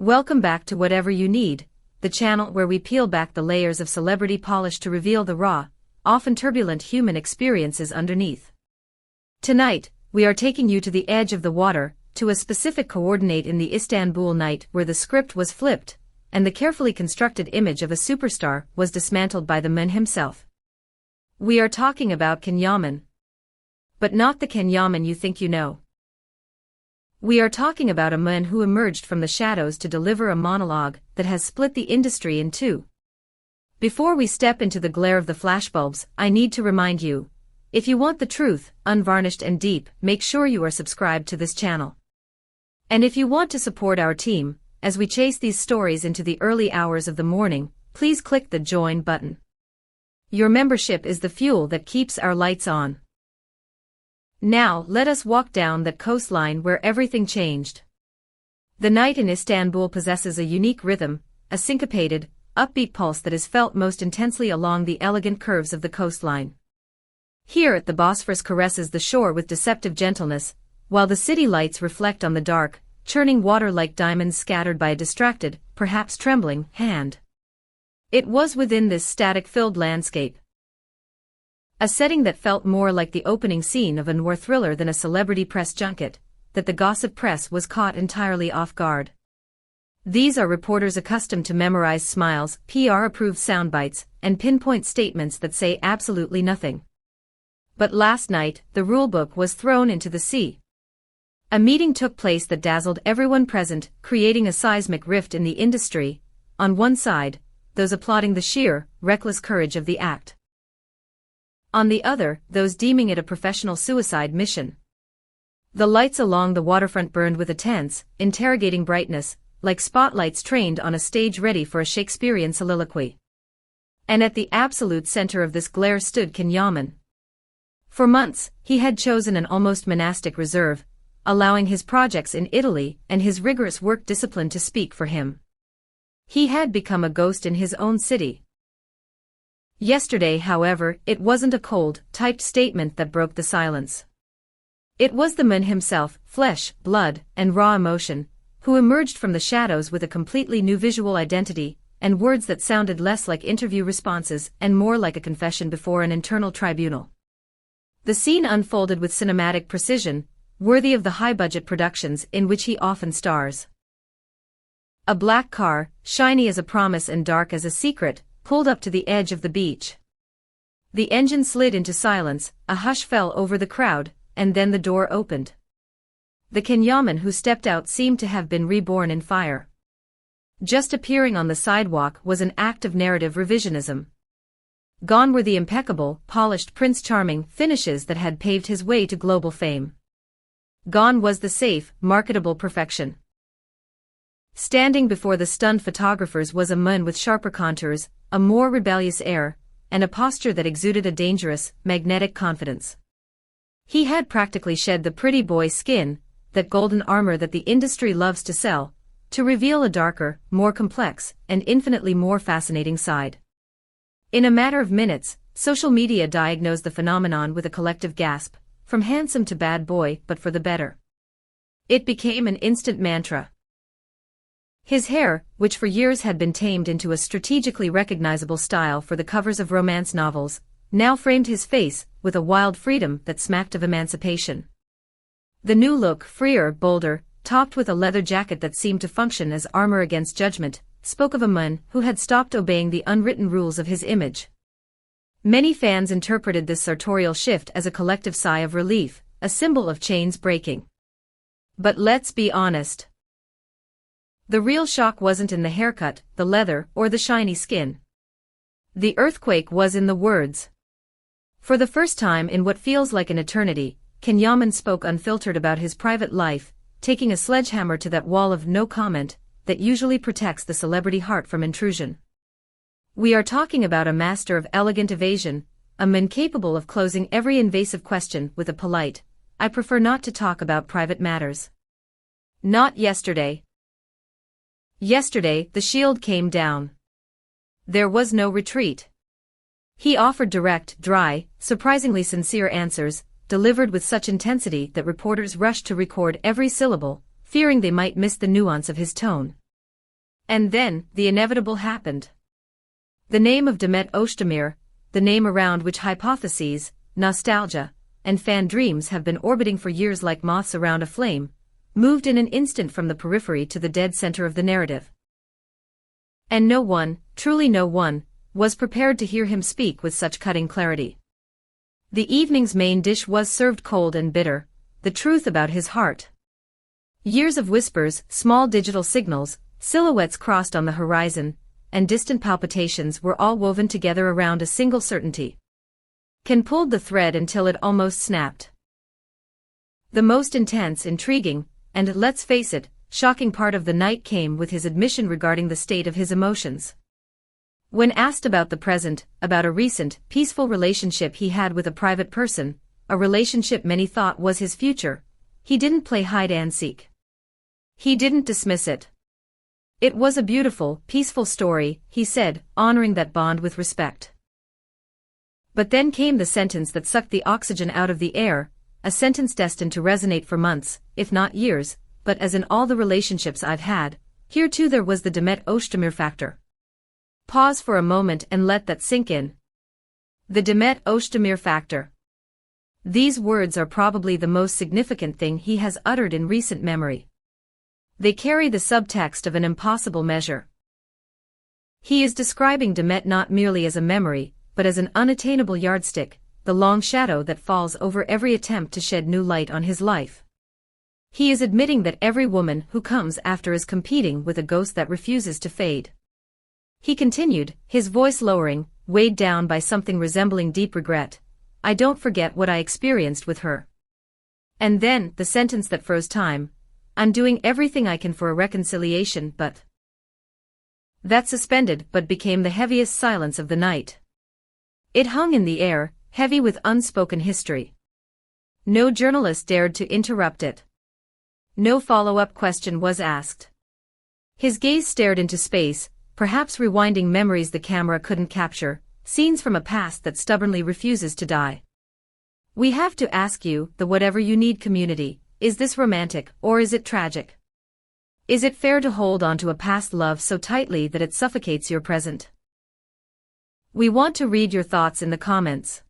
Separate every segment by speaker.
Speaker 1: Welcome back to Whatever You Need, the channel where we peel back the layers of celebrity polish to reveal the raw, often turbulent human experiences underneath. Tonight, we are taking you to the edge of the water, to a specific coordinate in the Istanbul night where the script was flipped, and the carefully constructed image of a superstar was dismantled by the man himself. We are talking about Yaman. But not the Yaman you think you know. We are talking about a man who emerged from the shadows to deliver a monologue that has split the industry in two. Before we step into the glare of the flashbulbs, I need to remind you, if you want the truth, unvarnished and deep, make sure you are subscribed to this channel. And if you want to support our team, as we chase these stories into the early hours of the morning, please click the join button. Your membership is the fuel that keeps our lights on. Now, let us walk down that coastline where everything changed. The night in Istanbul possesses a unique rhythm, a syncopated, upbeat pulse that is felt most intensely along the elegant curves of the coastline. Here the Bosphorus caresses the shore with deceptive gentleness, while the city lights reflect on the dark, churning water like diamonds scattered by a distracted, perhaps trembling, hand. It was within this static-filled landscape, a setting that felt more like the opening scene of a noir thriller than a celebrity press junket, that the gossip press was caught entirely off guard. These are reporters accustomed to memorize smiles, PR-approved soundbites, and pinpoint statements that say absolutely nothing. But last night, the rulebook was thrown into the sea. A meeting took place that dazzled everyone present, creating a seismic rift in the industry. On one side, those applauding the sheer, reckless courage of the act. On the other, those deeming it a professional suicide mission. The lights along the waterfront burned with a tense, interrogating brightness, like spotlights trained on a stage ready for a Shakespearean soliloquy. And at the absolute center of this glare stood Yaman. For months, he had chosen an almost monastic reserve, allowing his projects in Italy and his rigorous work discipline to speak for him. He had become a ghost in his own city. Yesterday, however, it wasn't a cold, typed statement that broke the silence. It was the man himself, flesh, blood, and raw emotion, who emerged from the shadows with a completely new visual identity, and words that sounded less like interview responses and more like a confession before an internal tribunal. The scene unfolded with cinematic precision, worthy of the high-budget productions in which he often stars. A black car, shiny as a promise and dark as a secret, pulled up to the edge of the beach. The engine slid into silence, a hush fell over the crowd, and then the door opened. The Yaman who stepped out seemed to have been reborn in fire. Just appearing on the sidewalk was an act of narrative revisionism. Gone were the impeccable, polished Prince Charming finishes that had paved his way to global fame. Gone was the safe, marketable perfection. Standing before the stunned photographers was a man with sharper contours, a more rebellious air, and a posture that exuded a dangerous, magnetic confidence. He had practically shed the pretty boy skin, that golden armor that the industry loves to sell, to reveal a darker, more complex, and infinitely more fascinating side. In a matter of minutes, social media diagnosed the phenomenon with a collective gasp, from handsome to bad boy, but for the better. It became an instant mantra. His hair, which for years had been tamed into a strategically recognizable style for the covers of romance novels, now framed his face with a wild freedom that smacked of emancipation. The new look, freer, bolder, topped with a leather jacket that seemed to function as armor against judgment, spoke of a man who had stopped obeying the unwritten rules of his image. Many fans interpreted this sartorial shift as a collective sigh of relief, a symbol of chains breaking. But let's be honest. The real shock wasn't in the haircut, the leather, or the shiny skin. The earthquake was in the words. For the first time in what feels like an eternity, Yaman spoke unfiltered about his private life, taking a sledgehammer to that wall of no comment that usually protects the celebrity heart from intrusion. We are talking about a master of elegant evasion, a man capable of closing every invasive question with a polite, "I prefer not to talk about private matters." Not yesterday. Yesterday, the shield came down. There was no retreat. He offered direct, dry, surprisingly sincere answers, delivered with such intensity that reporters rushed to record every syllable, fearing they might miss the nuance of his tone. And then, the inevitable happened. The name of Demet Ozdemir, the name around which hypotheses, nostalgia, and fan dreams have been orbiting for years like moths around a flame, moved in an instant from the periphery to the dead center of the narrative. And no one, truly no one, was prepared to hear him speak with such cutting clarity. The evening's main dish was served cold and bitter, the truth about his heart. Years of whispers, small digital signals, silhouettes crossed on the horizon, and distant palpitations were all woven together around a single certainty. Ken pulled the thread until it almost snapped. The most intense, intriguing, and, let's face it, shocking part of the night came with his admission regarding the state of his emotions. When asked about the present, about a recent, peaceful relationship he had with a private person, a relationship many thought was his future, he didn't play hide-and-seek. He didn't dismiss it. It was a beautiful, peaceful story, he said, honoring that bond with respect. But then came the sentence that sucked the oxygen out of the air, a sentence destined to resonate for months, if not years, but as in all the relationships I've had, here too there was the Demet Ozdemir factor. Pause for a moment and let that sink in. The Demet Ozdemir factor. These words are probably the most significant thing he has uttered in recent memory. They carry the subtext of an impossible measure. He is describing Demet not merely as a memory, but as an unattainable yardstick, the long shadow that falls over every attempt to shed new light on his life. He is admitting that every woman who comes after is competing with a ghost that refuses to fade. He continued, his voice lowering, weighed down by something resembling deep regret. I don't forget what I experienced with her. And then, the sentence that froze time. I'm doing everything I can for a reconciliation, but... That suspended but became the heaviest silence of the night. It hung in the air, heavy with unspoken history. No journalist dared to interrupt it. No follow-up question was asked. His gaze stared into space, perhaps rewinding memories the camera couldn't capture, scenes from a past that stubbornly refuses to die. We have to ask you, the whatever you need community, is this romantic or is it tragic? Is it fair to hold on to a past love so tightly that it suffocates your present? We want to read your thoughts in the comments.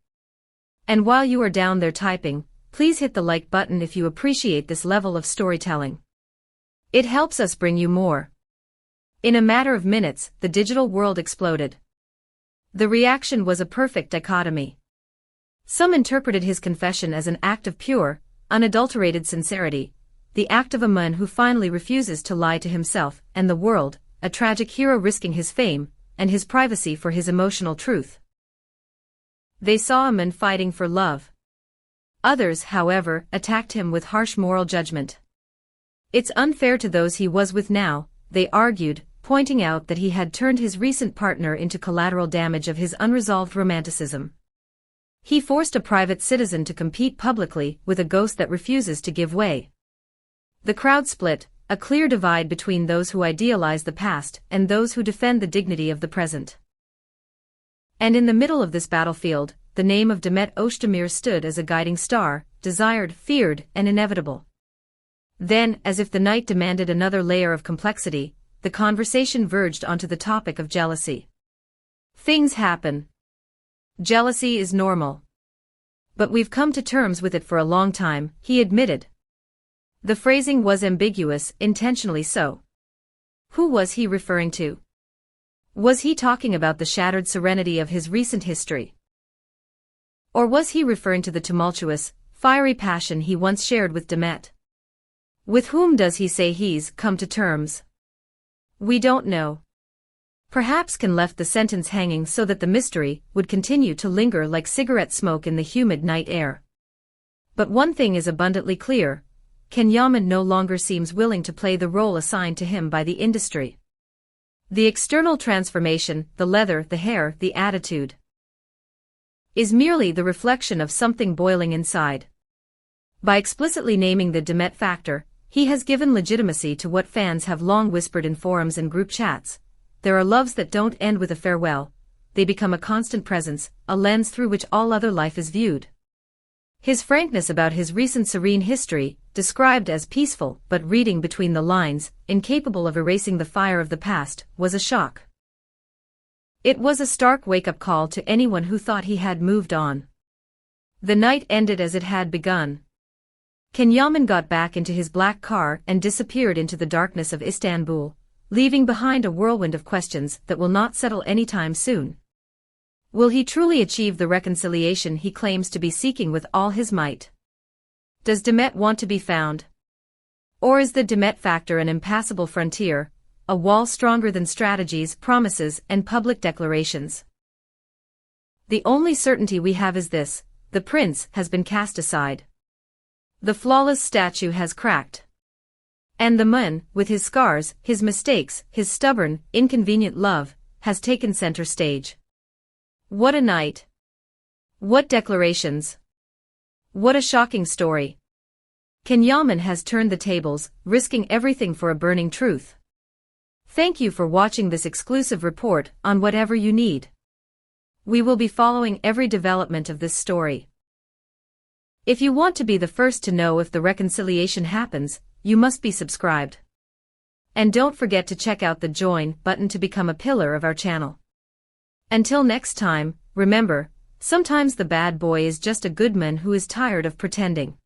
Speaker 1: And while you are down there typing, please hit the like button if you appreciate this level of storytelling. It helps us bring you more. In a matter of minutes, the digital world exploded. The reaction was a perfect dichotomy. Some interpreted his confession as an act of pure, unadulterated sincerity, the act of a man who finally refuses to lie to himself and the world, a tragic hero risking his fame and his privacy for his emotional truth. They saw a man fighting for love. Others, however, attacked him with harsh moral judgment. It's unfair to those he was with now, they argued, pointing out that he had turned his recent partner into collateral damage of his unresolved romanticism. He forced a private citizen to compete publicly with a ghost that refuses to give way. The crowd split, a clear divide between those who idealize the past and those who defend the dignity of the present. And in the middle of this battlefield, the name of Demet Ozdemir stood as a guiding star, desired, feared, and inevitable. Then, as if the night demanded another layer of complexity, the conversation verged onto the topic of jealousy. Things happen. Jealousy is normal. But we've come to terms with it for a long time, he admitted. The phrasing was ambiguous, intentionally so. Who was he referring to? Was he talking about the shattered serenity of his recent history? Or was he referring to the tumultuous, fiery passion he once shared with Demet? With whom does he say he's come to terms? We don't know. Perhaps Ken left the sentence hanging so that the mystery would continue to linger like cigarette smoke in the humid night air. But one thing is abundantly clear, Ken Yaman no longer seems willing to play the role assigned to him by the industry. The external transformation, the leather, the hair, the attitude, is merely the reflection of something boiling inside. By explicitly naming the Demet factor, he has given legitimacy to what fans have long whispered in forums and group chats. There are loves that don't end with a farewell, they become a constant presence, a lens through which all other life is viewed. His frankness about his recent serene history described as peaceful but reading between the lines, incapable of erasing the fire of the past, was a shock. It was a stark wake-up call to anyone who thought he had moved on. The night ended as it had begun. Yaman got back into his black car and disappeared into the darkness of Istanbul, leaving behind a whirlwind of questions that will not settle anytime soon. Will he truly achieve the reconciliation he claims to be seeking with all his might? Does Demet want to be found? Or is the Demet factor an impassable frontier, a wall stronger than strategies, promises, and public declarations? The only certainty we have is this: the prince has been cast aside. The flawless statue has cracked. And the man, with his scars, his mistakes, his stubborn, inconvenient love, has taken center stage. What a night! What declarations! What a shocking story! Yaman has turned the tables, risking everything for a burning truth. Thank you for watching this exclusive report on Whatever You Need. We will be following every development of this story. If you want to be the first to know if the reconciliation happens, you must be subscribed. And don't forget to check out the join button to become a pillar of our channel. Until next time, remember, sometimes the bad boy is just a good man who is tired of pretending.